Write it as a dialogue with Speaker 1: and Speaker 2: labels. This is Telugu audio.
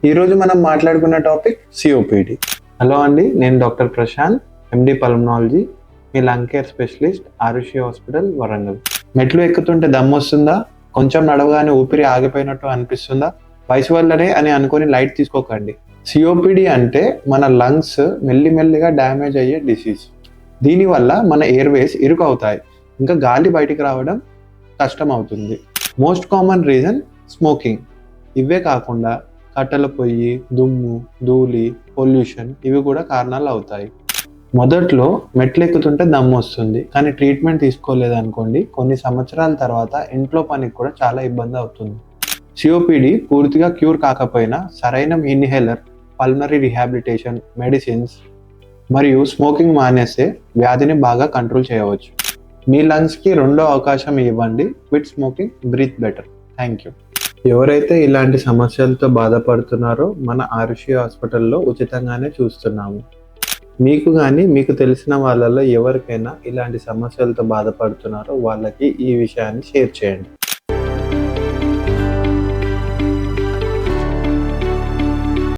Speaker 1: ఈరోజు మనం మాట్లాడుకున్న టాపిక్ సిఓపిడి. హలో అండి, నేను డాక్టర్ ప్రశాంత్, ఎండి పల్మనాలజీ, మీ lung care specialist, Arushi hospital, Warangal. మెట్లు ఎక్కుతుంటే దమ్ము వస్తుందా? కొంచెం నడవగానే ఊపిరి ఆగిపోయినట్టు అనిపిస్తుందా? వయసు వల్లనే అని అనుకొని లైట్ తీసుకోకండి. సిఓపిడి అంటే మన లంగ్స్ మెల్లిమెల్లిగా డ్యామేజ్ అయ్యే డిసీజ్. దీనివల్ల మన ఎయిర్వేస్ ఇరుకు అవుతాయి, ఇంకా గాలి బయటికి రావడం కష్టం అవుతుంది. Most common reason smoking. ఇవే కాకుండా కట్టెల పొయ్యి, దుమ్ము, ధూళి, పొల్యూషన్ ఇవి కూడా కారణాలు అవుతాయి. మొదట్లో మెట్లు ఎక్కుతుంటే దమ్ము వస్తుంది, కానీ ట్రీట్మెంట్ తీసుకోలేదనుకోండి, కొన్ని సంవత్సరాల తర్వాత ఇంట్లో పనికి కూడా చాలా ఇబ్బంది అవుతుంది. సిఓపిడి పూర్తిగా క్యూర్ కాకపోయినా సరైన ఇన్హేలర్, పల్మనరీ రిహాబిలిటేషన్, మెడిసిన్స్ మరియు స్మోకింగ్ మానేస్తే వ్యాధిని బాగా కంట్రోల్ చేయవచ్చు. మీ లంగ్స్కి రెండో అవకాశం ఇవ్వండి. Quit smoking, breathe better. Thank you. ఎవరైతే ఇలాంటి సమస్యలతో బాధపడుతున్నారో మన ఆరుషి హాస్పిటల్లో ఉచితంగానే చూస్తున్నాము. మీకు కానీ మీకు తెలిసిన వాళ్ళలో ఎవరికైనా ఇలాంటి సమస్యలతో బాధపడుతున్నారో వాళ్ళకి ఈ విషయాన్ని షేర్ చేయండి.